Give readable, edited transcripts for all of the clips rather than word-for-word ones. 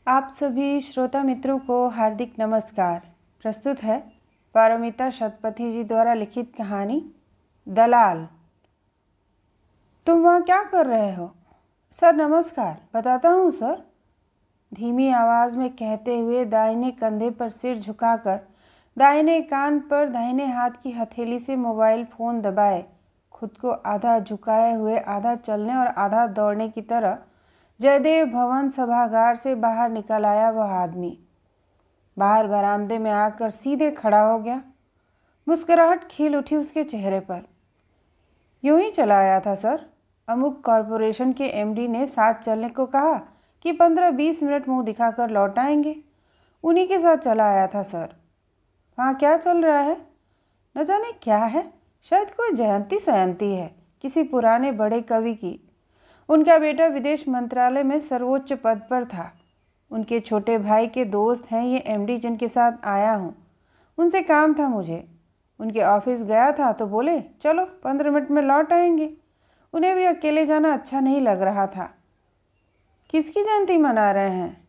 आप सभी श्रोता मित्रों को हार्दिक नमस्कार। प्रस्तुत है पारमिता शतपथी जी द्वारा लिखित कहानी दलाल। तुम वहाँ क्या कर रहे हो? सर नमस्कार, बताता हूँ सर, धीमी आवाज़ में कहते हुए दाहिने कंधे पर सिर झुकाकर दाहिने कान पर दाहिने हाथ की हथेली से मोबाइल फ़ोन दबाए खुद को आधा झुकाए हुए आधा चलने और आधा दौड़ने की तरह जयदेव भवन सभागार से बाहर निकल आया वह आदमी। बाहर बरामदे में आकर सीधे खड़ा हो गया। मुस्कुराहट खिल उठी उसके चेहरे पर। यूं ही चला आया था सर, अमुक कॉरपोरेशन के एमडी ने साथ चलने को कहा कि 15-20 मिनट मुंह दिखाकर लौट आएंगे। उन्हीं के साथ चला आया था सर। वहाँ क्या चल रहा है? न जाने क्या है, शायद कोई जयंती सयंती है किसी पुराने बड़े कवि की। उनका बेटा विदेश मंत्रालय में सर्वोच्च पद पर था। उनके छोटे भाई के दोस्त हैं ये एमडी जिनके साथ आया हूँ। उनसे काम था मुझे। उनके ऑफिस गया था तो बोले चलो 15 मिनट में लौट आएंगे। उन्हें भी अकेले जाना अच्छा नहीं लग रहा था। किसकी जयंती मना रहे हैं?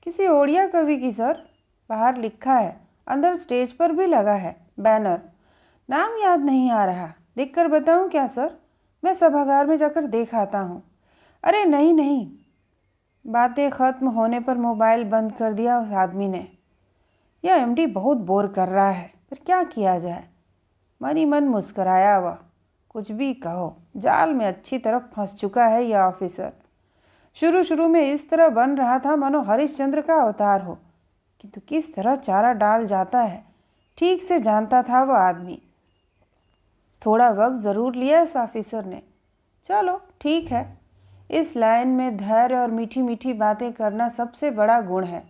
किसी ओड़िया कवि की सर। बाहर लिखा है, अंदर स्टेज पर भी लगा है बैनर। नाम याद नहीं आ रहा, देखकर बताऊं क्या सर? मैं सभागार में जाकर देख आता हूँ। अरे नहीं नहीं, बातें ख़त्म होने पर मोबाइल बंद कर दिया उस आदमी ने। यह एमडी बहुत बोर कर रहा है, पर क्या किया जाए। मन ही मन मुस्कराया वह। कुछ भी कहो, जाल में अच्छी तरह फंस चुका है यह ऑफिसर। शुरू शुरू में इस तरह बन रहा था मानो हरिश्चंद्र का अवतार हो, किंतु किस तरह चारा डाल जाता है ठीक से जानता था वह आदमी। थोड़ा वक्त ज़रूर लिया इस ऑफिसर ने। चलो ठीक है, इस लाइन में धैर्य और मीठी मीठी बातें करना सबसे बड़ा गुण है।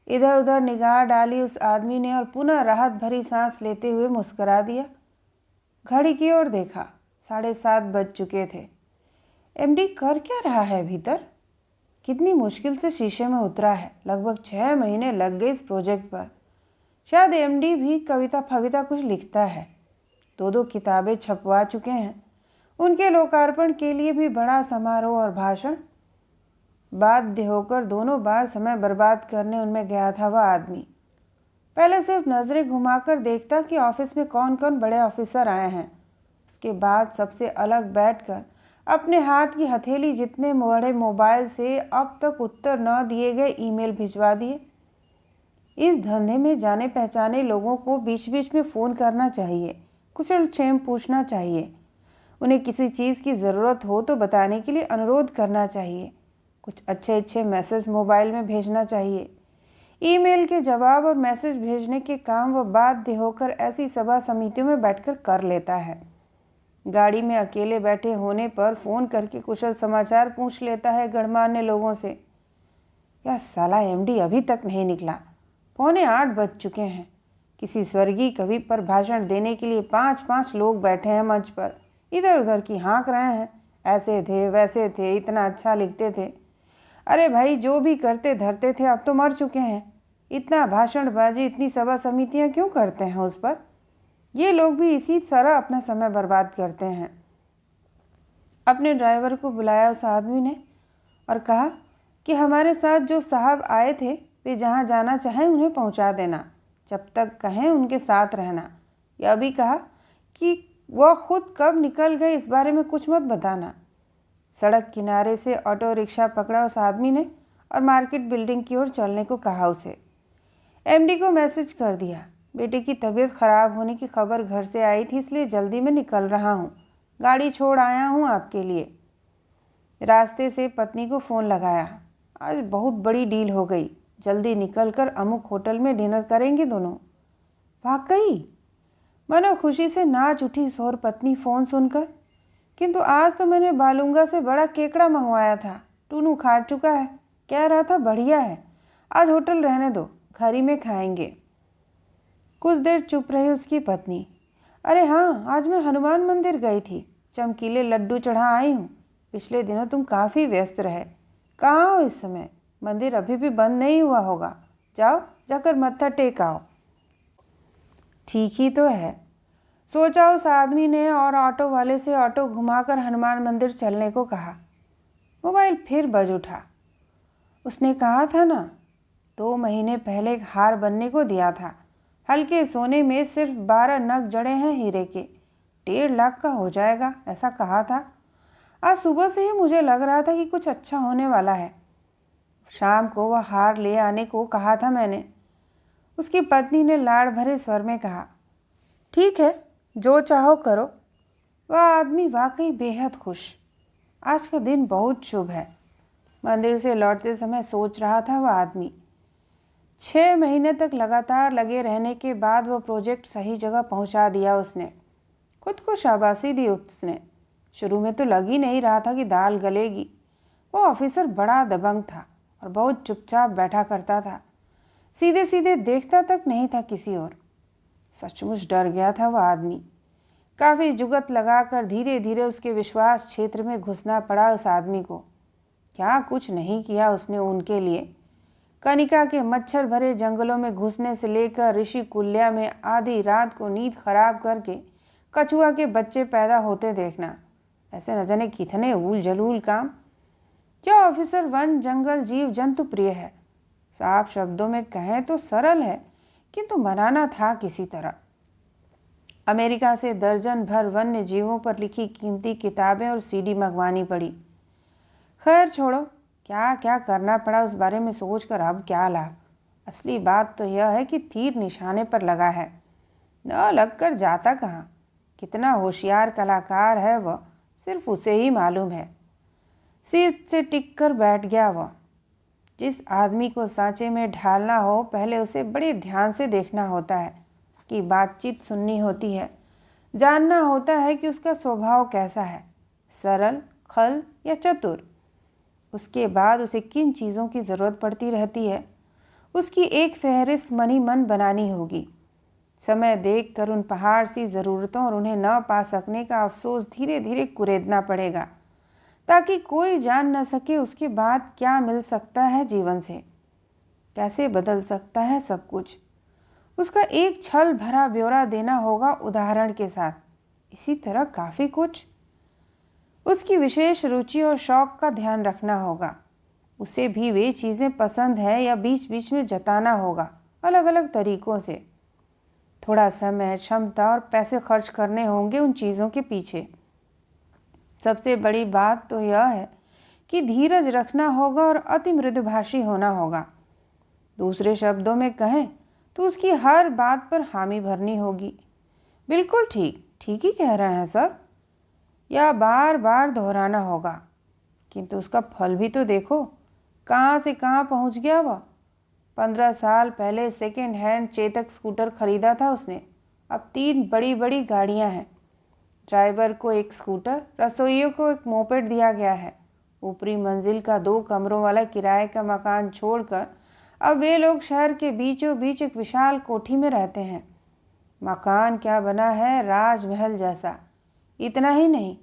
इधर उधर निगाह डाली उस आदमी ने और पुनः राहत भरी सांस लेते हुए मुस्कुरा दिया। घड़ी की ओर देखा, 7:30 बज चुके थे। एमडी कर क्या रहा है भीतर? कितनी मुश्किल से शीशे में उतरा है। लगभग 6 महीने लग गए इस प्रोजेक्ट पर। शायद एमडी भी कविता फविता कुछ लिखता है। 2 किताबें छपवा चुके हैं। उनके लोकार्पण के लिए भी बड़ा समारोह और भाषण। बाध्य होकर दोनों बार समय बर्बाद करने उनमें गया था वह आदमी। पहले सिर्फ नज़रें घुमाकर देखता कि ऑफिस में कौन कौन बड़े ऑफिसर आए हैं। उसके बाद सबसे अलग बैठकर अपने हाथ की हथेली जितने बड़े मोबाइल से अब तक उत्तर न दिए गए ईमेल भिजवा दिए। इस धंधे में जाने पहचाने लोगों को बीच बीच में फ़ोन करना चाहिए, कुशल क्षेम पूछना चाहिए। उन्हें किसी चीज़ की ज़रूरत हो तो बताने के लिए अनुरोध करना चाहिए। कुछ अच्छे अच्छे मैसेज मोबाइल में भेजना चाहिए। ईमेल के जवाब और मैसेज भेजने के काम वह बाध्य होकर ऐसी सभा समितियों में बैठकर कर लेता है। गाड़ी में अकेले बैठे होने पर फ़ोन करके कुशल समाचार पूछ लेता है गणमान्य लोगों से। यह साला एमडी अभी तक नहीं निकला। 7:45 बज चुके हैं। किसी स्वर्गीय कवि पर भाषण देने के लिए 5-5 लोग बैठे हैं मंच पर। इधर उधर की हाँक रहे हैं, ऐसे थे वैसे थे, इतना अच्छा लिखते थे। अरे भाई, जो भी करते धरते थे अब तो मर चुके हैं। इतना भाषणबाजी, इतनी सभा समितियां क्यों करते हैं उस पर? ये लोग भी इसी तरह अपना समय बर्बाद करते हैं। अपने ड्राइवर को बुलाया उस आदमी ने और कहा कि हमारे साथ जो साहब आए थे वे जहाँ जाना चाहें उन्हें पहुँचा देना, जब तक कहें उनके साथ रहना। यह भी कहा कि वह खुद कब निकल गए इस बारे में कुछ मत बताना। सड़क किनारे से ऑटो रिक्शा पकड़ा उस आदमी ने और मार्केट बिल्डिंग की ओर चलने को कहा उसे। एमडी को मैसेज कर दिया, बेटे की तबीयत खराब होने की खबर घर से आई थी, इसलिए जल्दी में निकल रहा हूँ। गाड़ी छोड़ आया हूँ आपके लिए। रास्ते से पत्नी को फ़ोन लगाया। आज बहुत बड़ी डील हो गई, जल्दी निकलकर अमुक होटल में डिनर करेंगे दोनों। वाकई मानो खुशी से नाच उठी सौर पत्नी फ़ोन सुनकर। किंतु आज तो मैंने बालूंगा से बड़ा केकड़ा मंगवाया था, टूनू खा चुका है, कह रहा था बढ़िया है। आज होटल रहने दो, घर ही में खाएंगे। कुछ देर चुप रही उसकी पत्नी। अरे हाँ, आज मैं हनुमान मंदिर गई थी, चमकीले लड्डू चढ़ा आई हूँ। पिछले दिनों तुम काफ़ी व्यस्त रहे, कहाँ हो इस समय? मंदिर अभी भी बंद नहीं हुआ होगा, जाओ जाकर मत्था टेक आओ। ठीक ही तो है, सोचा उस आदमी ने और ऑटो वाले से ऑटो घुमाकर हनुमान मंदिर चलने को कहा। मोबाइल फिर बज उठा। उसने कहा था ना, 2 महीने पहले एक हार बनने को दिया था। हल्के सोने में सिर्फ 12 नग जड़े हैं हीरे के, 1.5 लाख का हो जाएगा, ऐसा कहा था। आज सुबह से ही मुझे लग रहा था कि कुछ अच्छा होने वाला है। शाम को वह हार ले आने को कहा था मैंने। उसकी पत्नी ने लाड़ भरे स्वर में कहा, ठीक है, जो चाहो करो। वह आदमी वाकई बेहद खुश। आज का दिन बहुत शुभ है। मंदिर से लौटते समय सोच रहा था वह आदमी। 6 महीने तक लगातार लगे रहने के बाद वह प्रोजेक्ट सही जगह पहुंचा दिया उसने। खुद को शाबाशी दी उसने। शुरू में तो लग ही नहीं रहा था कि दाल गलेगी। वो ऑफिसर बड़ा दबंग था और बहुत चुपचाप बैठा करता था। सीधे सीधे देखता तक नहीं था किसी ओर। सचमुच डर गया था वह आदमी। काफ़ी जुगत लगाकर धीरे धीरे उसके विश्वास क्षेत्र में घुसना पड़ा उस आदमी को। क्या कुछ नहीं किया उसने उनके लिए। कनिका के मच्छर भरे जंगलों में घुसने से लेकर ऋषि कुल्या में आधी रात को नींद खराब करके कछुआ के बच्चे पैदा होते देखना, ऐसे न जाने कितने ऊल जलूल काम। क्या ऑफिसर वन जंगल जीव जंतु प्रिय है। साफ शब्दों में कहें तो सरल है, किंतु मनाना था किसी तरह। अमेरिका से दर्जन भर वन्य जीवों पर लिखी कीमती किताबें और सीडी मंगवानी पड़ी। खैर छोड़ो, क्या क्या करना पड़ा उस बारे में सोचकर अब क्या लाभ। असली बात तो यह है कि तीर निशाने पर लगा है, न लगकर जाता कहाँ। कितना होशियार कलाकार है वह, सिर्फ उसे ही मालूम है। सीट से टिक कर बैठ गया वह। जिस आदमी को सांचे में ढालना हो, पहले उसे बड़े ध्यान से देखना होता है, उसकी बातचीत सुननी होती है, जानना होता है कि उसका स्वभाव कैसा है, सरल, खल या चतुर। उसके बाद उसे किन चीज़ों की ज़रूरत पड़ती रहती है, उसकी एक फहरिस्त मनी मन बनानी होगी। समय देखकर उन पहाड़ सी ज़रूरतों और उन्हें न पा सकने का अफसोस धीरे धीरे कुरेदना पड़ेगा, ताकि कोई जान न सके उसके बाद क्या मिल सकता है जीवन से, कैसे बदल सकता है सब कुछ। उसका एक छल भरा ब्यौरा देना होगा उदाहरण के साथ। इसी तरह काफ़ी कुछ। उसकी विशेष रुचि और शौक का ध्यान रखना होगा। उसे भी वे चीज़ें पसंद हैं या बीच बीच में जताना होगा, अलग अलग तरीक़ों से। थोड़ा समय, क्षमता और पैसे खर्च करने होंगे उन चीज़ों के पीछे। सबसे बड़ी बात तो यह है कि धीरज रखना होगा और अति मृदुभाषी होना होगा। दूसरे शब्दों में कहें तो उसकी हर बात पर हामी भरनी होगी। बिल्कुल ठीक, ठीक ही कह रहे हैं सर। या बार बार दोहराना होगा। किंतु उसका फल भी तो देखो, कहाँ से कहाँ पहुँच गया वह। 15 साल पहले सेकेंड हैंड चेतक स्कूटर खरीदा था उसने। अब 3 बड़ी बड़ी गाड़ियाँ हैं। ड्राइवर को एक स्कूटर, रसोइयों को एक मोपेड दिया गया है। ऊपरी मंजिल का 2 कमरों वाला किराए का मकान छोड़कर अब वे लोग शहर के बीचों बीच एक विशाल कोठी में रहते हैं। मकान क्या बना है, राजमहल जैसा। इतना ही नहीं,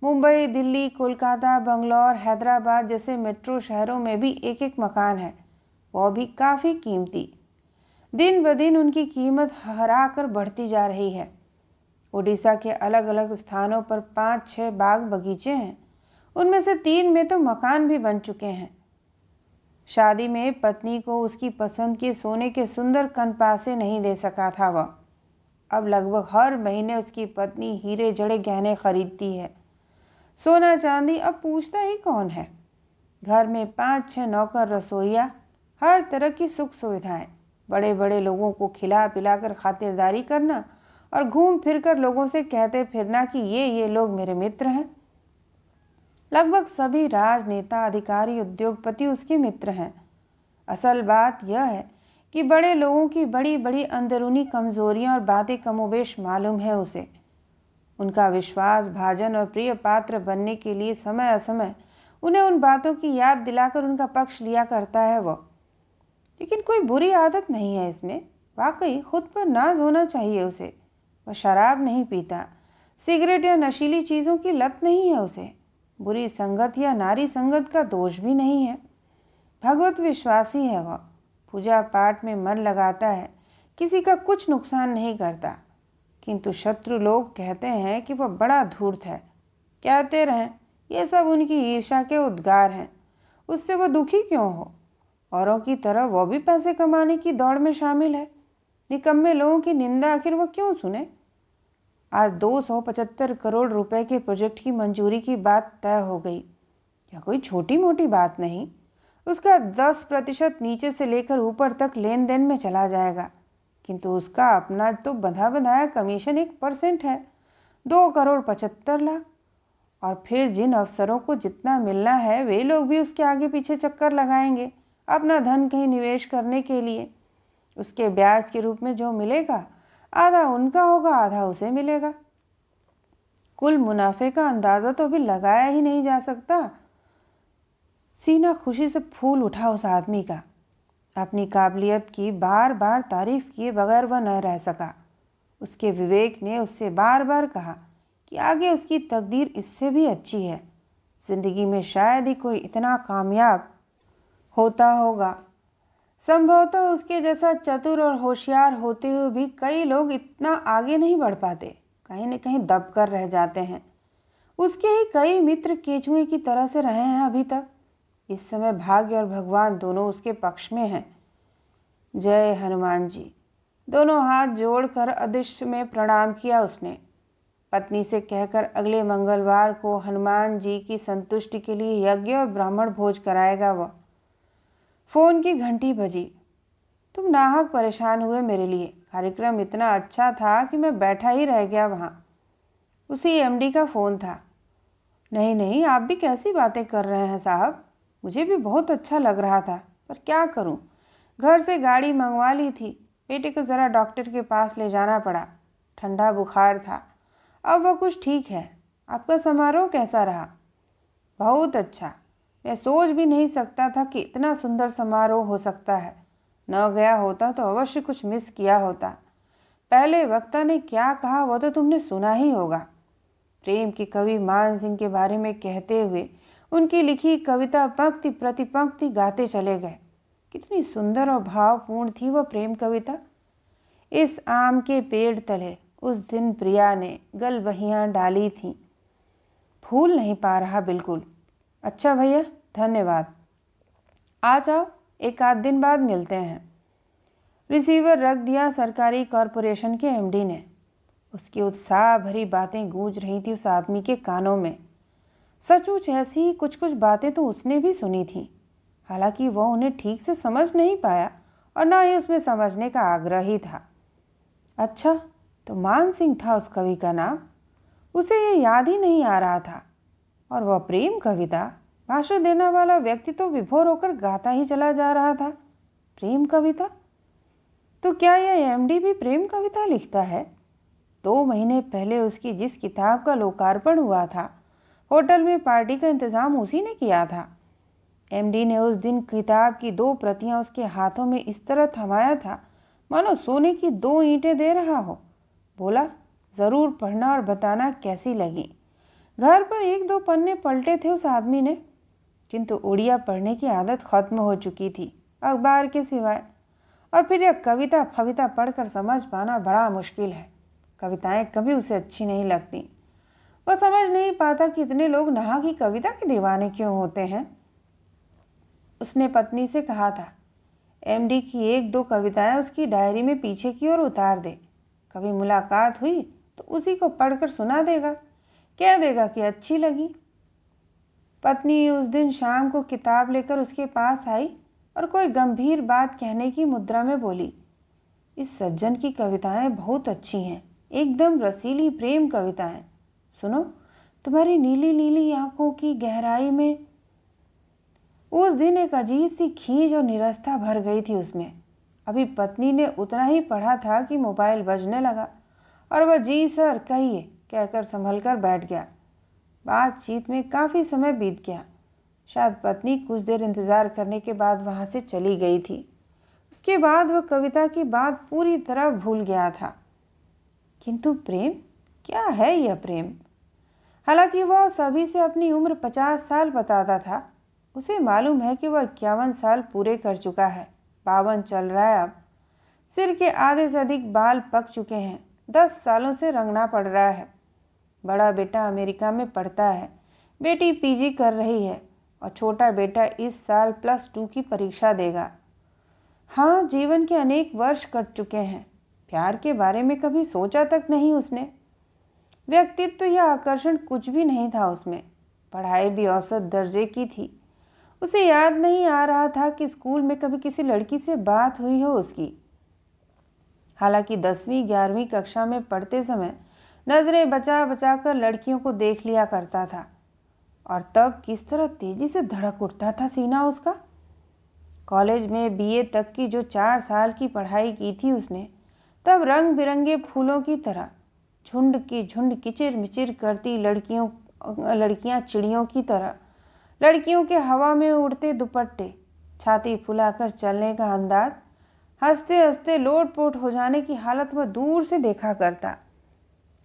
मुंबई, दिल्ली, कोलकाता, बंगलौर, हैदराबाद जैसे मेट्रो शहरों में भी एक एक मकान है, वो भी काफ़ी कीमती। दिन ब दिन उनकी कीमत हरा कर बढ़ती जा रही है। उड़ीसा के अलग अलग स्थानों पर 5-6 बाग बगीचे हैं। उनमें से 3 में तो मकान भी बन चुके हैं। शादी में पत्नी को उसकी पसंद के सोने के सुंदर कनपासे नहीं दे सका था वह। अब लगभग हर महीने उसकी पत्नी हीरे जड़े गहने खरीदती है। सोना चांदी अब पूछता ही कौन है। घर में 5-6 नौकर, रसोइया, हर तरह की सुख सुविधाएं। बड़े बड़े लोगों को खिला पिलाकर खातिरदारी करना और घूम फिर कर लोगों से कहते फिरना कि ये लोग मेरे मित्र हैं। लगभग सभी राजनेता, अधिकारी, उद्योगपति उसके मित्र हैं। असल बात यह है कि बड़े लोगों की बड़ी बड़ी अंदरूनी कमजोरियां और बातें कमोबेश मालूम है उसे। उनका विश्वास भाजन और प्रिय पात्र बनने के लिए समय असमय उन्हें उन बातों की याद दिलाकर उनका पक्ष लिया करता है वह। लेकिन कोई बुरी आदत नहीं है इसमें। वाकई खुद पर नाज होना चाहिए उसे। वह शराब नहीं पीता, सिगरेट या नशीली चीज़ों की लत नहीं है उसे। बुरी संगत या नारी संगत का दोष भी नहीं है। भगवत विश्वासी है वह। पूजा पाठ में मन लगाता है, किसी का कुछ नुकसान नहीं करता। किंतु शत्रु लोग कहते हैं कि वह बड़ा धूर्त है। कहते रहें, ये सब उनकी ईर्ष्या के उद्गार हैं। उससे वह दुखी क्यों हो। औरों की तरह वो भी पैसे कमाने की दौड़ में शामिल है। निकम्मे लोगों की निंदा आखिर वो क्यों सुने। आज 275 करोड़ रुपए के प्रोजेक्ट की मंजूरी की बात तय हो गई। यह कोई छोटी मोटी बात नहीं। उसका 10% नीचे से लेकर ऊपर तक लेन देन में चला जाएगा, किंतु उसका अपना तो बंधा बंधाया कमीशन 1% है, 2,75,00,000। और फिर जिन अफसरों को जितना मिलना है वे लोग भी उसके आगे पीछे चक्कर लगाएंगे अपना धन कहीं निवेश करने के लिए। उसके ब्याज के रूप में जो मिलेगा आधा उनका होगा, आधा उसे मिलेगा। कुल मुनाफे का अंदाजा तो अभी लगाया ही नहीं जा सकता। सीना खुशी से फूल उठा उस आदमी का। अपनी काबिलियत की बार बार तारीफ किए बगैर वह न रह सका। उसके विवेक ने उससे बार बार कहा कि आगे उसकी तकदीर इससे भी अच्छी है। जिंदगी में शायद ही कोई इतना कामयाब होता होगा। संभवतः उसके जैसा चतुर और होशियार होते हुए भी कई लोग इतना आगे नहीं बढ़ पाते, कहीं न कहीं दब कर रह जाते हैं। उसके ही कई मित्र केचुए की तरह से रहे हैं अभी तक। इस समय भाग्य और भगवान दोनों उसके पक्ष में हैं। जय हनुमान जी। दोनों हाथ जोड़कर अदृश्य में प्रणाम किया उसने। पत्नी से कहकर अगले मंगलवार को हनुमान जी की संतुष्टि के लिए यज्ञ और ब्राह्मण भोज कराएगा वह। फोन की घंटी बजी। तुम नाहक परेशान हुए मेरे लिए। कार्यक्रम इतना अच्छा था कि मैं बैठा ही रह गया वहाँ। उसी एमडी का फ़ोन था। नहीं नहीं, आप भी कैसी बातें कर रहे हैं साहब। मुझे भी बहुत अच्छा लग रहा था, पर क्या करूं, घर से गाड़ी मंगवा ली थी। बेटे को ज़रा डॉक्टर के पास ले जाना पड़ा, ठंडा बुखार था। अब वह कुछ ठीक है। आपका समारोह कैसा रहा? बहुत अच्छा। मैं सोच भी नहीं सकता था कि इतना सुंदर समारोह हो सकता है। न गया होता तो अवश्य कुछ मिस किया होता। पहले वक्ता ने क्या कहा वह तो तुमने सुना ही होगा। प्रेम के कवि मान सिंह के बारे में कहते हुए उनकी लिखी कविता पंक्ति प्रति पंक्ति गाते चले गए। कितनी सुंदर और भावपूर्ण थी वह प्रेम कविता। इस आम के पेड़ तले उस दिन प्रिया ने गलबहियाँ डाली थीं। भूल नहीं पा रहा बिल्कुल। अच्छा भैया, धन्यवाद। आ जाओ, एक आध दिन बाद मिलते हैं। रिसीवर रख दिया सरकारी कॉरपोरेशन के एमडी ने। उसकी उत्साह भरी बातें गूंज रही थी उस आदमी के कानों में। सचमुच ऐसी ही कुछ कुछ बातें तो उसने भी सुनी थी, हालांकि वह उन्हें ठीक से समझ नहीं पाया और न ही उसमें समझने का आग्रह ही था। अच्छा, तो मान सिंह था उस कवि का नाम। उसे ये याद ही नहीं आ रहा था। और वह प्रेम कविता, भाषण देने वाला व्यक्ति तो विभोर होकर गाता ही चला जा रहा था। प्रेम कविता? तो क्या यह एमडी भी प्रेम कविता लिखता है? 2 महीने पहले उसकी जिस किताब का लोकार्पण हुआ था, होटल में पार्टी का इंतजाम उसी ने किया था। एमडी ने उस दिन किताब की 2 प्रतियां उसके हाथों में इस तरह थमाया था मानो सोने की 2 ईंटें दे रहा हो। बोला, ज़रूर पढ़ना और बताना कैसी लगी। घर पर 1-2 पन्ने पलटे थे उस आदमी ने, किंतु उड़िया पढ़ने की आदत खत्म हो चुकी थी अखबार के सिवाय। और फिर यह कविता फविता पढ़कर समझ पाना बड़ा मुश्किल है। कविताएं कभी उसे अच्छी नहीं लगती। वह समझ नहीं पाता कि इतने लोग नहा की कविता के दीवाने क्यों होते हैं। उसने पत्नी से कहा था, एमडी की 1-2 कविताएं उसकी डायरी में पीछे की ओर उतार दे। कभी मुलाकात हुई तो उसी को पढ़कर सुना देगा, कह देगा कि अच्छी लगी। पत्नी उस दिन शाम को किताब लेकर उसके पास आई और कोई गंभीर बात कहने की मुद्रा में बोली, इस सज्जन की कविताएं बहुत अच्छी हैं, एकदम रसीली प्रेम कविताएं। सुनो, तुम्हारी नीली नीली आंखों की गहराई में। उस दिन एक अजीब सी खींच और निरस्ता भर गई थी उसमें। अभी पत्नी ने उतना ही पढ़ा था कि मोबाइल बजने लगा और वह जी सर कहिए कहकर संभल कर बैठ गया। बातचीत में काफ़ी समय बीत गया। शायद पत्नी कुछ देर इंतज़ार करने के बाद वहाँ से चली गई थी। उसके बाद वह कविता की बात पूरी तरह भूल गया था। किंतु प्रेम, क्या है यह प्रेम? हालांकि वह सभी से अपनी उम्र 50 साल बताता था, उसे मालूम है कि वह 51 साल पूरे कर चुका है। 52 चल रहा है अब। सिर के आधे से अधिक बाल पक चुके हैं। 10 सालों से रंगना पड़ रहा है। बड़ा बेटा अमेरिका में पढ़ता है, बेटी पीजी कर रही है। और छोटा बेटा इस साल +2 की परीक्षा देगा। हाँ, जीवन के अनेक वर्ष कट चुके हैं। प्यार के बारे में कभी सोचा तक नहीं उसने। व्यक्तित्व या आकर्षण कुछ भी नहीं था उसमें। पढ़ाई भी औसत दर्जे की थी। उसे याद नहीं आ रहा था कि स्कूल में कभी किसी लड़की से बात हुई हो उसकी। हालांकि 10वीं 11वीं कक्षा में पढ़ते समय नजरें बचा बचा कर लड़कियों को देख लिया करता था। और तब किस तरह तेजी से धड़क उठता था सीना उसका। कॉलेज में बीए तक की जो 4 साल की पढ़ाई की थी उसने, तब रंग बिरंगे फूलों की तरह झुंड की झुंड किचिर मिचिर करती लड़कियां चिड़ियों की तरह, लड़कियों के हवा में उड़ते दुपट्टे, छाती फुलाकर चलने का अंदाज, हंसते हंसते लोटपोट हो जाने की हालत वह दूर से देखा करता।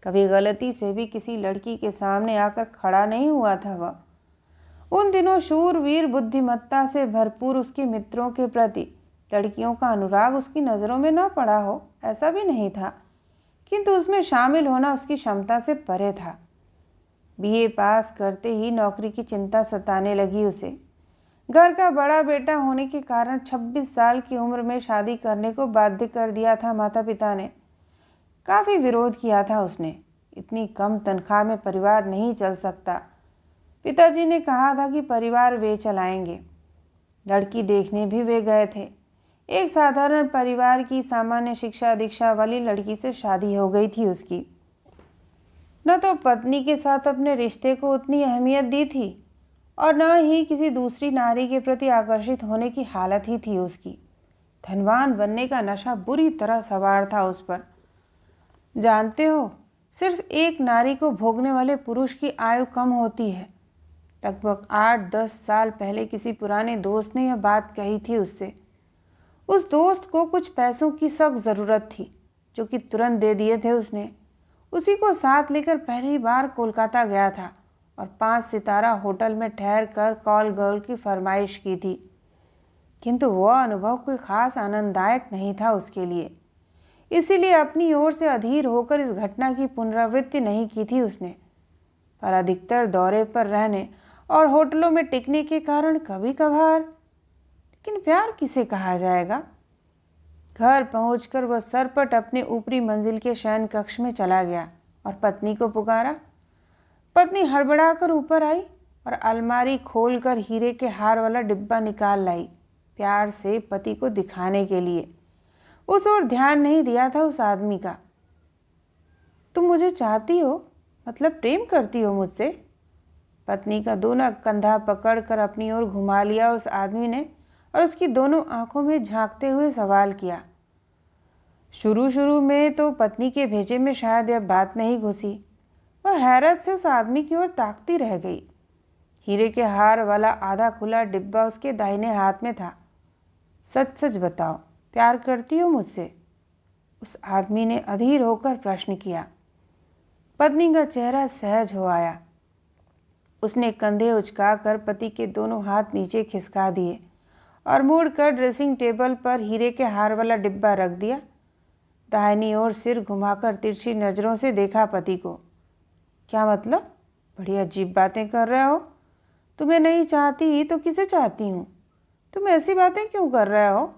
कभी गलती से भी किसी लड़की के सामने आकर खड़ा नहीं हुआ था वह। उन दिनों शूरवीर बुद्धिमत्ता से भरपूर उसके मित्रों के प्रति लड़कियों का अनुराग उसकी नज़रों में न पड़ा हो, ऐसा भी नहीं था, किंतु उसमें शामिल होना उसकी क्षमता से परे था। बीए पास करते ही नौकरी की चिंता सताने लगी उसे। घर का बड़ा बेटा होने के कारण 26 साल की उम्र में शादी करने को बाध्य कर दिया था माता पिता ने। काफ़ी विरोध किया था उसने। इतनी कम तनख्वाह में परिवार नहीं चल सकता। पिताजी ने कहा था कि परिवार वे चलाएंगे। लड़की देखने भी वे गए थे। एक साधारण परिवार की सामान्य शिक्षा दीक्षा वाली लड़की से शादी हो गई थी उसकी। न तो पत्नी के साथ अपने रिश्ते को उतनी अहमियत दी थी और न ही किसी दूसरी नारी के प्रति आकर्षित होने की हालत ही थी उसकी। धनवान बनने का नशा बुरी तरह सवार था उस पर। जानते हो, सिर्फ एक नारी को भोगने वाले पुरुष की आयु कम होती है। लगभग 8-10 साल पहले किसी पुराने दोस्त ने यह बात कही थी उससे। उस दोस्त को कुछ पैसों की सख्त ज़रूरत थी, जो कि तुरंत दे दिए थे उसने। उसी को साथ लेकर पहली बार कोलकाता गया था और 5 सितारा होटल में ठहर कर कॉल गर्ल की फरमाइश की थी। किंतु वह अनुभव कोई खास आनंददायक नहीं था उसके लिए। इसीलिए अपनी ओर से अधीर होकर इस घटना की पुनरावृत्ति नहीं की थी उसने। पर अधिकतर दौरे पर रहने और होटलों में टिकने के कारण कभी कभार, लेकिन प्यार किसे कहा जाएगा। घर पहुंचकर वह सरपट अपने ऊपरी मंजिल के शयन कक्ष में चला गया और पत्नी को पुकारा। पत्नी हड़बड़ाकर ऊपर आई और अलमारी खोलकर हीरे के हार वाला डिब्बा निकाल लाई, प्यार से पति को दिखाने के लिए। उस ओर ध्यान नहीं दिया था उस आदमी का। तुम मुझे चाहती हो, मतलब प्रेम करती हो मुझसे? पत्नी का दोनों कंधा पकड़कर अपनी ओर घुमा लिया उस आदमी ने और उसकी दोनों आंखों में झांकते हुए सवाल किया। शुरू शुरू में तो पत्नी के भेजे में शायद यह बात नहीं घुसी। वह हैरत से उस आदमी की ओर ताकती रह गई। हीरे के हार वाला आधा खुला डिब्बा उसके दाहिने हाथ में था। सच सच बताओ, प्यार करती हो मुझसे? उस आदमी ने अधीर होकर प्रश्न किया। पत्नी का चेहरा सहज हो आया। उसने कंधे उचकाकर पति के दोनों हाथ नीचे खिसका दिए और मुड़कर ड्रेसिंग टेबल पर हीरे के हार वाला डिब्बा रख दिया। दाहिनी ओर सिर घुमाकर तिरछी नज़रों से देखा पति को। क्या मतलब? बड़ी अजीब बातें कर रहे हो। तुम्हें नहीं चाहती तो किसे चाहती हूँ? तुम ऐसी बातें क्यों कर रहे हो?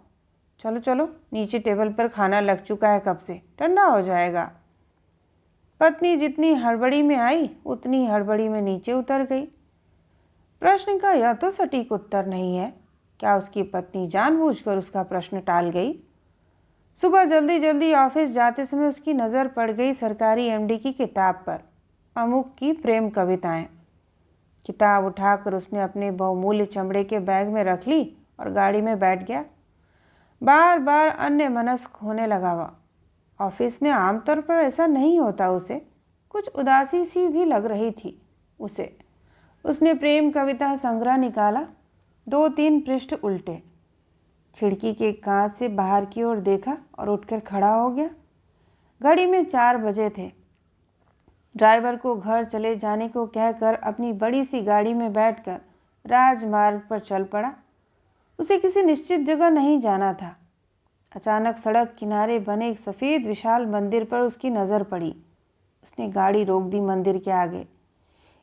चलो चलो, नीचे टेबल पर खाना लग चुका है कब से, ठंडा हो जाएगा। पत्नी जितनी हड़बड़ी में आई उतनी हड़बड़ी में नीचे उतर गई। प्रश्न का यह तो सटीक उत्तर नहीं है। क्या उसकी पत्नी जानबूझकर उसका प्रश्न टाल गई? सुबह जल्दी जल्दी ऑफिस जाते समय उसकी नज़र पड़ गई सरकारी एमडी की किताब पर, अमुक की प्रेम कविताएं। किताब उठाकर उसने अपने बहुमूल्य चमड़े के बैग में रख ली और गाड़ी में बैठ गया। बार बार अन्य मनस्क होने लगा वह। ऑफिस में आमतौर पर ऐसा नहीं होता उसे। कुछ उदासी सी भी लग रही थी उसे। उसने प्रेम कविता संग्रह निकाला, 2-3 पृष्ठ उल्टे, खिड़की के कांच से बाहर की ओर देखा और उठकर खड़ा हो गया। घड़ी में 4 बजे थे। ड्राइवर को घर चले जाने को कहकर अपनी बड़ी सी गाड़ी में बैठकर राजमार्ग पर चल पड़ा। उसे किसी निश्चित जगह नहीं जाना था। अचानक सड़क किनारे बने एक सफ़ेद विशाल मंदिर पर उसकी नज़र पड़ी। उसने गाड़ी रोक दी मंदिर के आगे।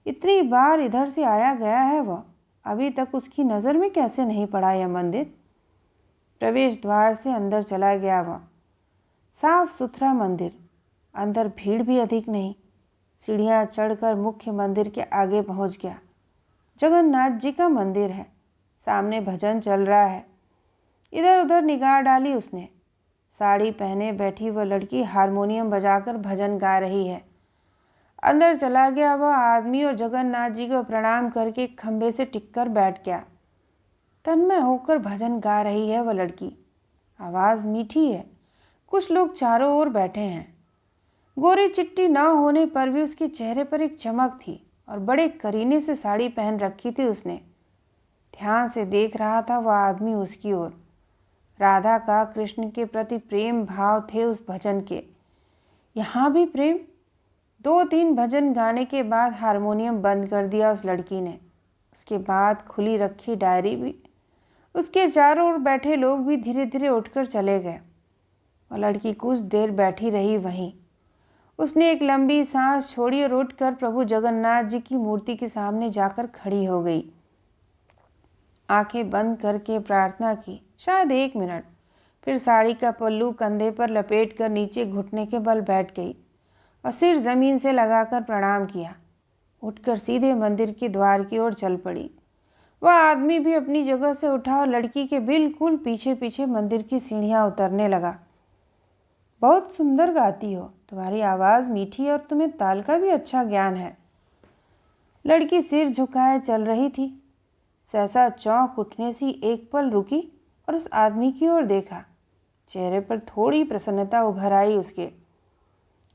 इतनी बार इधर से आया गया है वह, अभी तक उसकी नज़र में कैसे नहीं पड़ा यह मंदिर। प्रवेश द्वार से अंदर चला गया वह। साफ सुथरा मंदिर, अंदर भीड़ भी अधिक नहीं। सीढ़ियाँ चढ़कर मुख्य मंदिर के आगे पहुंच गया। जगन्नाथ जी का मंदिर है, सामने भजन चल रहा है। इधर उधर निगाह डाली उसने। साड़ी पहने बैठी वह लड़की हारमोनियम बजाकर भजन गा रही है। अंदर चला गया वह आदमी और जगन्नाथ जी को प्रणाम करके खंबे से टिककर बैठ गया। तन्मय होकर भजन गा रही है वह लड़की। आवाज़ मीठी है। कुछ लोग चारों ओर बैठे हैं। गोरी चिट्टी ना होने पर भी उसके चेहरे पर एक चमक थी और बड़े करीने से साड़ी पहन रखी थी उसने। ध्यान से देख रहा था वह आदमी उसकी ओर। राधा का कृष्ण के प्रति प्रेम भाव थे उस भजन के। यहाँ भी प्रेम। 2-3 भजन गाने के बाद हारमोनियम बंद कर दिया उस लड़की ने। उसके बाद खुली रखी डायरी भी। उसके चारों ओर बैठे लोग भी धीरे धीरे उठकर चले गए। वह लड़की कुछ देर बैठी रही वहीं। उसने एक लंबी सांस छोड़ी और उठकर प्रभु जगन्नाथ जी की मूर्ति के सामने जाकर खड़ी हो गई। आंखें बंद करके प्रार्थना की, शायद 1 मिनट। फिर साड़ी का पल्लू कंधे पर लपेटकर नीचे घुटने के बल बैठ गई और सिर जमीन से लगाकर प्रणाम किया। उठकर सीधे मंदिर के द्वार की ओर चल पड़ी। वह आदमी भी अपनी जगह से उठा और लड़की के बिल्कुल पीछे पीछे मंदिर की सीढ़ियाँ उतरने लगा। बहुत सुंदर गाती हो, तुम्हारी आवाज़ मीठी और तुम्हें ताल का भी अच्छा ज्ञान है। लड़की सिर झुकाए चल रही थी। सहसा चौंक उठने सी एक पल रुकी और उस आदमी की ओर देखा। चेहरे पर थोड़ी प्रसन्नता उभर आई उसके।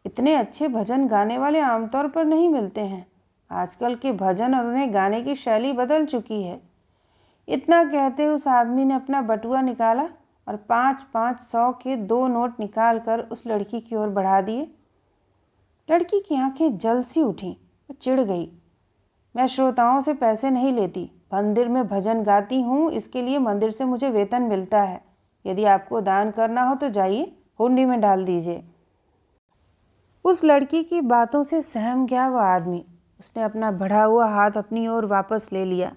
इतने अच्छे भजन गाने वाले आमतौर पर नहीं मिलते हैं। आजकल के भजन और उन्हें गाने की शैली बदल चुकी है। इतना कहते उस आदमी ने अपना बटुआ निकाला और 5-5 100 के 2 नोट निकाल कर उस लड़की की ओर बढ़ा दिए। लड़की की आंखें जल सी उठीं और चिढ़ गई। मैं श्रोताओं से पैसे नहीं लेती, मंदिर में भजन गाती हूँ, इसके लिए मंदिर से मुझे वेतन मिलता है। यदि आपको दान करना हो तो जाइए, हुंडी में डाल दीजिए। उस लड़की की बातों से सहम गया वह आदमी। उसने अपना बढ़ा हुआ हाथ अपनी ओर वापस ले लिया।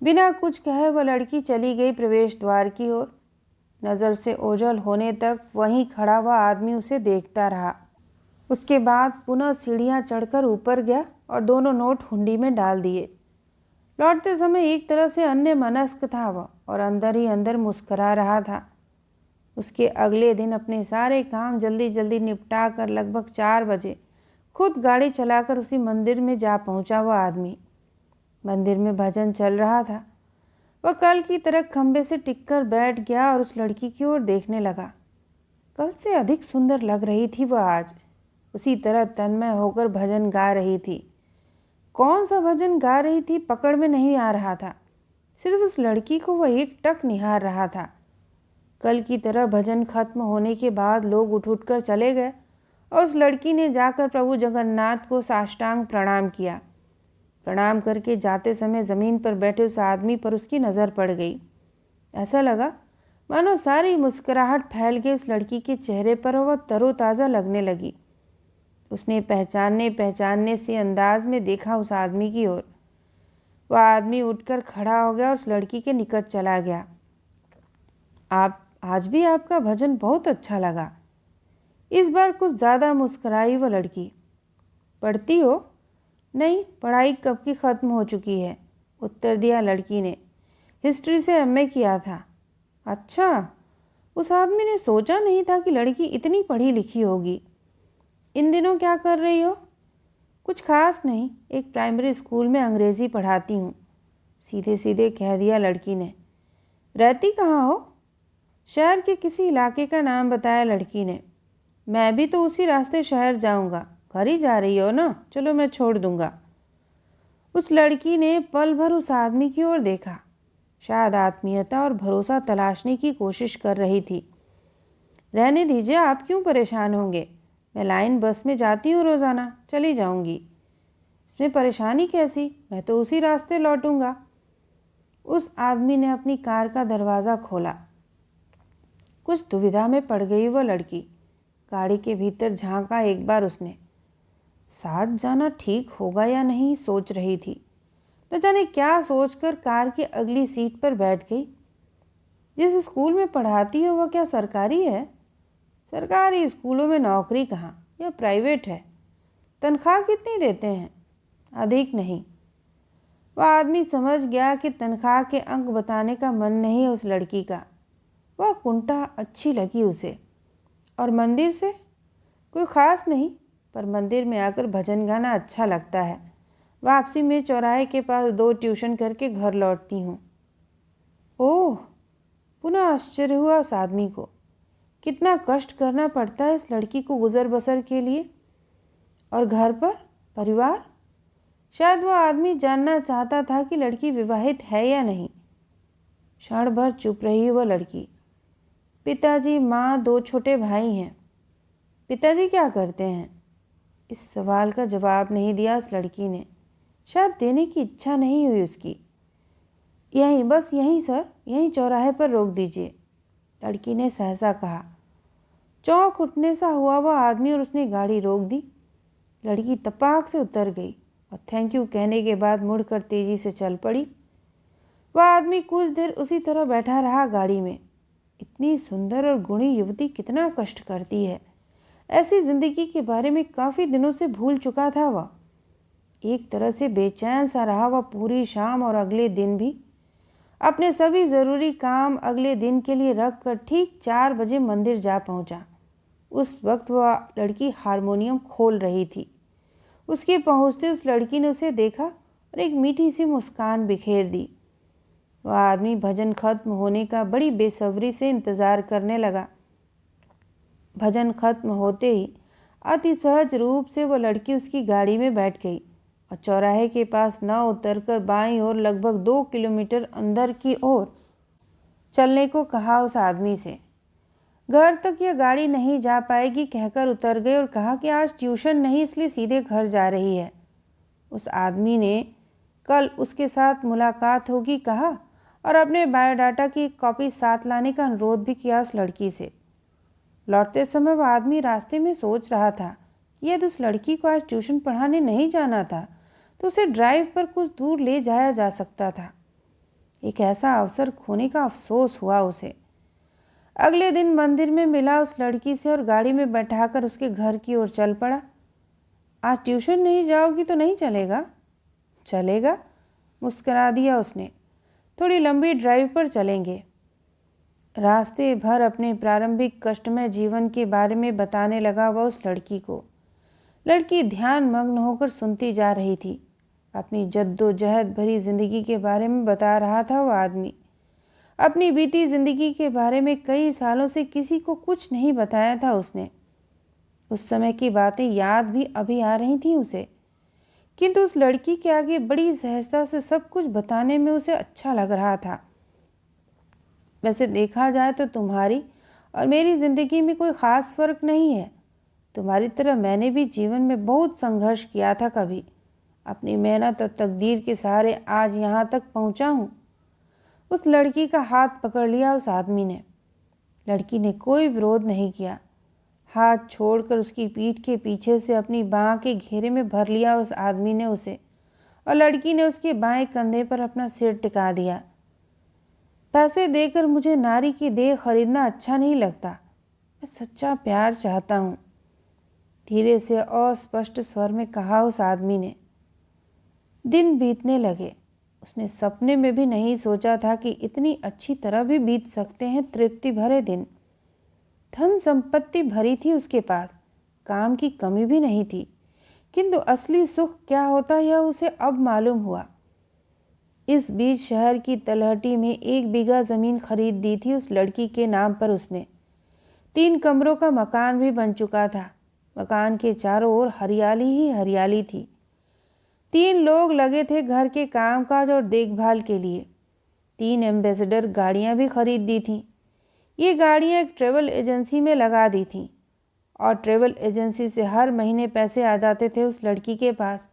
बिना कुछ कहे वह लड़की चली गई प्रवेश द्वार की ओर। नज़र से ओझल होने तक वहीं खड़ा हुआ आदमी उसे देखता रहा। उसके बाद पुनः सीढ़ियाँ चढ़कर ऊपर गया और दोनों नोट हुंडी में डाल दिए। लौटते समय एक तरह से अन्यमनस्क था वह और अंदर ही अंदर मुस्करा रहा था। उसके अगले दिन अपने सारे काम जल्दी जल्दी निपटा कर लगभग 4 बजे खुद गाड़ी चलाकर उसी मंदिर में जा पहुंचा वह आदमी। मंदिर में भजन चल रहा था। वह कल की तरह खंबे से टिककर बैठ गया और उस लड़की की ओर देखने लगा। कल से अधिक सुंदर लग रही थी वह आज। उसी तरह तन्मय होकर भजन गा रही थी। कौन सा भजन गा रही थी पकड़ में नहीं आ रहा था। सिर्फ उस लड़की को वह एकटक निहार रहा था। कल की तरह भजन खत्म होने के बाद लोग उठ कर चले गए और उस लड़की ने जाकर प्रभु जगन्नाथ को साष्टांग प्रणाम किया। प्रणाम करके जाते समय ज़मीन पर बैठे उस आदमी पर उसकी नज़र पड़ गई। ऐसा लगा मानो सारी मुस्कुराहट फैल के उस लड़की के चेहरे पर वह तरोताज़ा लगने लगी। उसने पहचानने से अंदाज में देखा उस आदमी की ओर। वह आदमी उठकर खड़ा हो गया और उस लड़की के निकट चला गया। आज भी आपका भजन बहुत अच्छा लगा। इस बार कुछ ज़्यादा मुस्कुराई वह लड़की। पढ़ती हो? नहीं, पढ़ाई कब की ख़त्म हो चुकी है, उत्तर दिया लड़की ने। हिस्ट्री से एमए किया था। अच्छा। उस आदमी ने सोचा नहीं था कि लड़की इतनी पढ़ी लिखी होगी। इन दिनों क्या कर रही हो? कुछ खास नहीं, एक प्राइमरी स्कूल में अंग्रेज़ी पढ़ाती हूँ, सीधे सीधे कह दिया लड़की ने। रहती कहाँ हो? शहर के किसी इलाके का नाम बताया लड़की ने। मैं भी तो उसी रास्ते शहर जाऊँगा। घर ही जा रही हो ना? चलो मैं छोड़ दूँगा। उस लड़की ने पल भर उस आदमी की ओर देखा। शायद आत्मीयता और भरोसा तलाशने की कोशिश कर रही थी। रहने दीजिए, आप क्यों परेशान होंगे? मैं लाइन बस में जाती हूँ रोज़ाना, चली जाऊँगी। इसमें परेशानी कैसी? मैं तो उसी रास्ते लौटूंगा। उस आदमी ने अपनी कार का दरवाज़ा खोला। कुछ दुविधा में पड़ गई वह लड़की। गाड़ी के भीतर झांका एक बार उसने। साथ जाना ठीक होगा या नहीं सोच रही थी। न जाने क्या सोचकर कार की अगली सीट पर बैठ गई। जिस स्कूल में पढ़ाती हो वह क्या सरकारी है? सरकारी स्कूलों में नौकरी कहाँ, यह प्राइवेट है। तनख्वाह कितनी देते हैं? अधिक नहीं। वह आदमी समझ गया कि तनख्वाह के अंक बताने का मन नहीं है उस लड़की का। वह कुंटा अच्छी लगी उसे। और मंदिर से? कोई ख़ास नहीं, पर मंदिर में आकर भजन गाना अच्छा लगता है। वापसी में चौराहे के पास 2 ट्यूशन करके घर लौटती हूँ। ओह! पुनः आश्चर्य हुआ उस आदमी को। कितना कष्ट करना पड़ता है इस लड़की को गुजर बसर के लिए। और घर पर परिवार? शायद वह आदमी जानना चाहता था कि लड़की विवाहित है या नहीं। क्षण भर चुप रही वह लड़की। पिताजी, माँ, 2 छोटे भाई हैं। पिताजी क्या करते हैं? इस सवाल का जवाब नहीं दिया उस लड़की ने। शायद देने की इच्छा नहीं हुई उसकी। यहीं, बस यहीं सर, यहीं चौराहे पर रोक दीजिए, लड़की ने सहसा कहा। चौंक उठने सा हुआ वह आदमी और उसने गाड़ी रोक दी। लड़की तपाक से उतर गई और थैंक यू कहने के बाद मुड़कर तेजी से चल पड़ी। वह आदमी कुछ देर उसी तरह बैठा रहा गाड़ी में। इतनी सुंदर और गुणी युवती कितना कष्ट करती है, ऐसी जिंदगी के बारे में काफ़ी दिनों से भूल चुका था वह। एक तरह से बेचैन सा रहा वह पूरी शाम और अगले दिन भी। अपने सभी ज़रूरी काम अगले दिन के लिए रख कर ठीक 4 बजे मंदिर जा पहुंचा। उस वक्त वह लड़की हारमोनियम खोल रही थी। उसके पहुंचते उस लड़की ने उसे देखा और एक मीठी सी मुस्कान बिखेर दी। वह आदमी भजन खत्म होने का बड़ी बेसब्री से इंतज़ार करने लगा। भजन खत्म होते ही अति सहज रूप से वह लड़की उसकी गाड़ी में बैठ गई और चौराहे के पास न उतरकर बाईं ओर लगभग 2 किलोमीटर अंदर की ओर चलने को कहा उस आदमी से। घर तक यह गाड़ी नहीं जा पाएगी कहकर उतर गए और कहा कि आज ट्यूशन नहीं, इसलिए सीधे घर जा रही है। उस आदमी ने कल उसके साथ मुलाकात होगी कहा और अपने बायोडाटा की कॉपी साथ लाने का अनुरोध भी किया उस लड़की से। लौटते समय वह आदमी रास्ते में सोच रहा था कि यदि उस लड़की को आज ट्यूशन पढ़ाने नहीं जाना था तो उसे ड्राइव पर कुछ दूर ले जाया जा सकता था। एक ऐसा अवसर खोने का अफसोस हुआ उसे। अगले दिन मंदिर में मिला उस लड़की से और गाड़ी में बैठाकर उसके घर की ओर चल पड़ा। आज ट्यूशन नहीं जाओगी तो नहीं चलेगा? चलेगा, मुस्कुरा दिया उसने। थोड़ी लंबी ड्राइव पर चलेंगे। रास्ते भर अपने प्रारंभिक कष्टमय जीवन के बारे में बताने लगा वह उस लड़की को। लड़की ध्यान मग्न होकर सुनती जा रही थी। अपनी जद्दोजहद भरी जिंदगी के बारे में बता रहा था वह आदमी। अपनी बीती जिंदगी के बारे में कई सालों से किसी को कुछ नहीं बताया था उसने। उस समय की बातें याद भी अभी आ रही थीं उसे, किंतु उस लड़की के आगे बड़ी सहजता से सब कुछ बताने में उसे अच्छा लग रहा था। वैसे देखा जाए तो तुम्हारी और मेरी ज़िंदगी में कोई ख़ास फ़र्क नहीं है। तुम्हारी तरह मैंने भी जीवन में बहुत संघर्ष किया था। कभी अपनी मेहनत और तकदीर के सहारे आज यहाँ तक पहुँचा हूँ। उस लड़की का हाथ पकड़ लिया उस आदमी ने। लड़की ने कोई विरोध नहीं किया। हाथ छोड़कर उसकी पीठ के पीछे से अपनी बाँह के घेरे में भर लिया उस आदमी ने उसे, और लड़की ने उसके बाएं कंधे पर अपना सिर टिका दिया। पैसे देकर मुझे नारी की देह खरीदना अच्छा नहीं लगता। मैं सच्चा प्यार चाहता हूँ, धीरे से अस्पष्ट स्वर में कहा उस आदमी ने। दिन बीतने लगे। उसने सपने में भी नहीं सोचा था कि इतनी अच्छी तरह भी बीत सकते हैं तृप्ति भरे दिन। धन संपत्ति भरी थी उसके पास, काम की कमी भी नहीं थी, किंतु असली सुख क्या होता यह उसे अब मालूम हुआ। इस बीच शहर की तलहटी में 1 बीघा ज़मीन खरीद दी थी उस लड़की के नाम पर उसने। 3 कमरों का मकान भी बन चुका था। मकान के चारों ओर हरियाली ही हरियाली थी। 3 लोग लगे थे घर के कामकाज और देखभाल के लिए। 3 एम्बेसडर गाड़ियां भी खरीद दी थीं। ये गाड़ियां एक ट्रेवल एजेंसी में लगा दी थीं और ट्रेवल एजेंसी से हर महीने पैसे आ जाते थे उस लड़की के पास।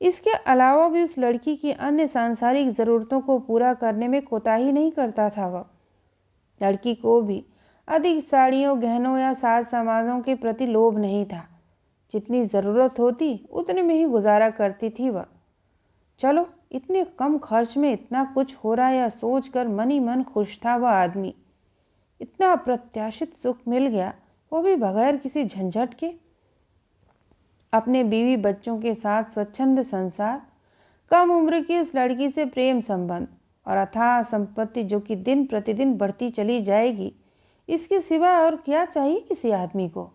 इसके अलावा भी उस लड़की की अन्य सांसारिक ज़रूरतों को पूरा करने में कोताही नहीं करता था वह। लड़की को भी अधिक साड़ियों, गहनों या साज सामानों के प्रति लोभ नहीं था। जितनी ज़रूरत होती उतने में ही गुजारा करती थी वह। चलो इतने कम खर्च में इतना कुछ हो रहा है, यह सोचकर मन ही मन खुश था वह आदमी। इतना अप्रत्याशित सुख मिल गया, वो भी बगैर किसी झंझट के। अपने बीवी बच्चों के साथ स्वच्छंद संसार, कम उम्र की इस लड़की से प्रेम संबंध और अथाह संपत्ति जो कि दिन प्रतिदिन बढ़ती चली जाएगी, इसके सिवा और क्या चाहिए किसी आदमी को।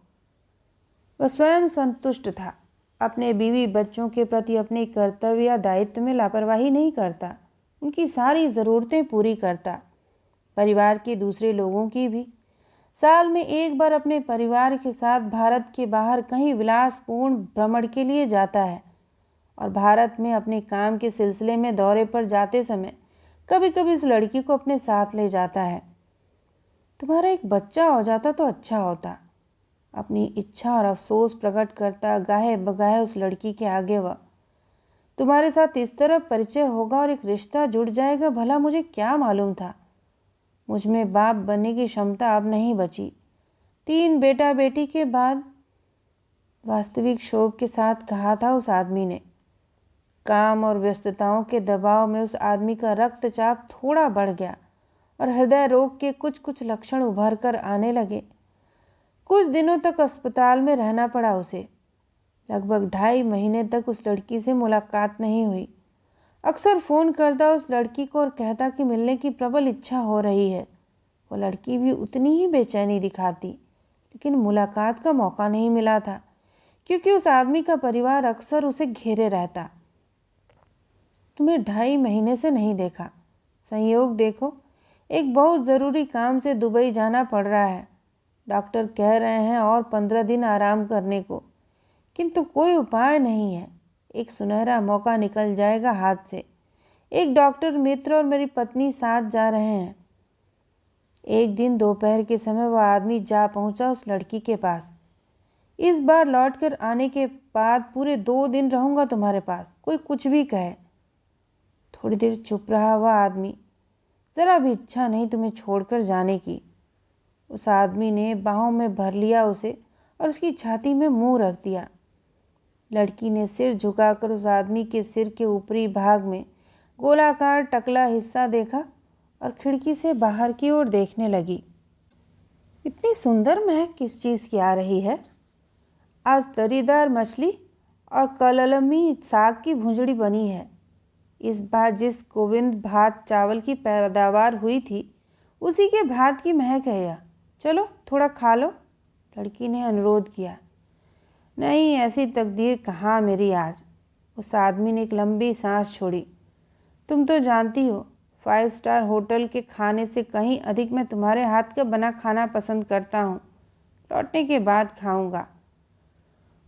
वह स्वयं संतुष्ट था। अपने बीवी बच्चों के प्रति अपने कर्तव्य या दायित्व में लापरवाही नहीं करता, उनकी सारी ज़रूरतें पूरी करता, परिवार के दूसरे लोगों की भी। साल में एक बार अपने परिवार के साथ भारत के बाहर कहीं विलासपूर्ण भ्रमण के लिए जाता है और भारत में अपने काम के सिलसिले में दौरे पर जाते समय कभी कभी इस लड़की को अपने साथ ले जाता है। तुम्हारा एक बच्चा हो जाता तो अच्छा होता, अपनी इच्छा और अफसोस प्रकट करता गाहे बगाहे उस लड़की के आगे। वह तुम्हारे साथ इस तरह परिचय होगा और एक रिश्ता जुड़ जाएगा, भला मुझे क्या मालूम था। मुझ में बाप बनने की क्षमता अब नहीं बची। 3 बेटा बेटी के बाद, वास्तविक क्षोभ के साथ कहा था उस आदमी ने। काम और व्यस्तताओं के दबाव में उस आदमी का रक्तचाप थोड़ा बढ़ गया और हृदय रोग के कुछ कुछ लक्षण उभर कर आने लगे। कुछ दिनों तक अस्पताल में रहना पड़ा उसे। लगभग 2.5 महीने तक उस लड़की से मुलाकात नहीं हुई। अक्सर फ़ोन करता उस लड़की को और कहता कि मिलने की प्रबल इच्छा हो रही है। वो लड़की भी उतनी ही बेचैनी दिखाती, लेकिन मुलाकात का मौका नहीं मिला था क्योंकि उस आदमी का परिवार अक्सर उसे घेरे रहता। तुम्हें 2.5 महीने से नहीं देखा। संयोग देखो, एक बहुत ज़रूरी काम से दुबई जाना पड़ रहा है। डॉक्टर कह रहे हैं और 15 दिन आराम करने को, किंतु कोई उपाय नहीं है। एक सुनहरा मौका निकल जाएगा हाथ से। एक डॉक्टर मित्र और मेरी पत्नी साथ जा रहे हैं। एक दिन दोपहर के समय वह आदमी जा पहुंचा उस लड़की के पास। इस बार लौटकर आने के बाद पूरे 2 दिन रहूंगा तुम्हारे पास, कोई कुछ भी कहे। थोड़ी देर चुप रहा वह आदमी। जरा भी इच्छा नहीं तुम्हें छोड़कर जाने की। उस आदमी ने बाहों में भर लिया उसे और उसकी छाती में मुंह रख दिया। लड़की ने सिर झुकाकर उस आदमी के सिर के ऊपरी भाग में गोलाकार टकला हिस्सा देखा और खिड़की से बाहर की ओर देखने लगी। इतनी सुंदर महक किस चीज़ की आ रही है? आज तरीदार मछली और कललमी साग की भुंजड़ी बनी है। इस बार जिस गोविंद भात चावल की पैदावार हुई थी, उसी के भात की महक है यह। चलो थोड़ा खा लो, लड़की ने अनुरोध किया। नहीं, ऐसी तकदीर कहाँ मेरी आज। उस आदमी ने एक लंबी सांस छोड़ी। तुम तो जानती हो, 5 स्टार होटल के खाने से कहीं अधिक मैं तुम्हारे हाथ का बना खाना पसंद करता हूँ। लौटने के बाद खाऊंगा।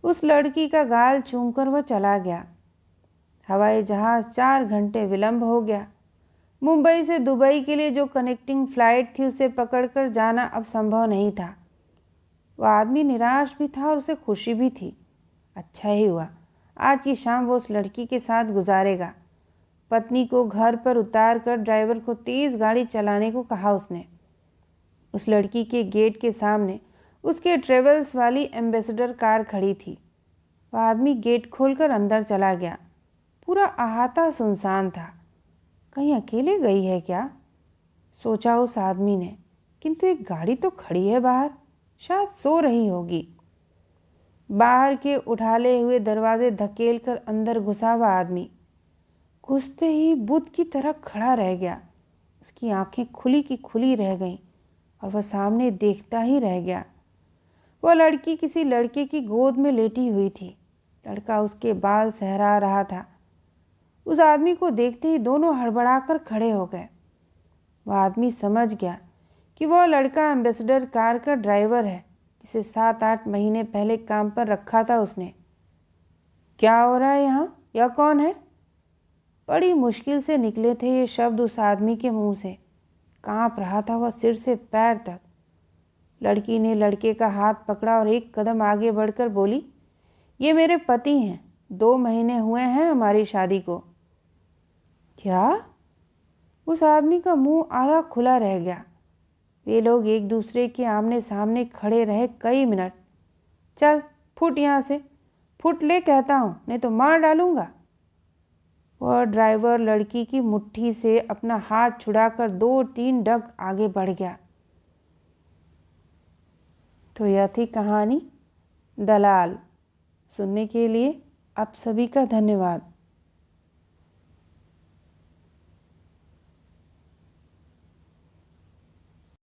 उस लड़की का गाल चूमकर वह चला गया। हवाई जहाज़ 4 घंटे विलंब हो गया। मुंबई से दुबई के लिए जो कनेक्टिंग फ़्लाइट थी उसे पकड़कर जाना अब संभव नहीं था। वह आदमी निराश भी था और उसे खुशी भी थी। अच्छा ही हुआ, आज की शाम वो उस लड़की के साथ गुजारेगा। पत्नी को घर पर उतार कर ड्राइवर को तेज़ गाड़ी चलाने को कहा उसने। उस लड़की के गेट के सामने उसके ट्रेवल्स वाली एम्बेसडर कार खड़ी थी। वह आदमी गेट खोलकर अंदर चला गया। पूरा अहाता सुनसान था। कहीं अकेले गई है क्या, सोचा उस आदमी ने। किंतु एक गाड़ी तो खड़ी है बाहर, शायद सो रही होगी। बाहर के उठाले हुए दरवाजे धकेल कर अंदर घुसा हुआ आदमी घुसते ही बुद्ध की तरह खड़ा रह गया। उसकी आंखें खुली की खुली रह गईं और वह सामने देखता ही रह गया। वह लड़की किसी लड़के की गोद में लेटी हुई थी। लड़का उसके बाल सहरा रहा था। उस आदमी को देखते ही दोनों हड़बड़ाकर खड़े हो गए। वह आदमी समझ गया कि वह लड़का एम्बेसडर कार का ड्राइवर है, जिसे 7-8 महीने पहले काम पर रखा था उसने। क्या हो रहा है यहाँ? यह कौन है? बड़ी मुश्किल से निकले थे ये शब्द उस आदमी के मुंह से। कांप रहा था वह सिर से पैर तक। लड़की ने लड़के का हाथ पकड़ा और एक कदम आगे बढ़कर बोली, ये मेरे पति हैं। 2 महीने हुए हैं हमारी शादी को। क्या? उस आदमी का मुंह आधा खुला रह गया। वे लोग एक दूसरे के आमने सामने खड़े रहे कई मिनट। चल फुट यहाँ से, फुट ले कहता हूँ, नहीं तो मार डालूंगा। वह ड्राइवर लड़की की मुट्ठी से अपना हाथ छुड़ाकर 2-3 डग आगे बढ़ गया। तो यह थी कहानी दलाल। सुनने के लिए आप सभी का धन्यवाद।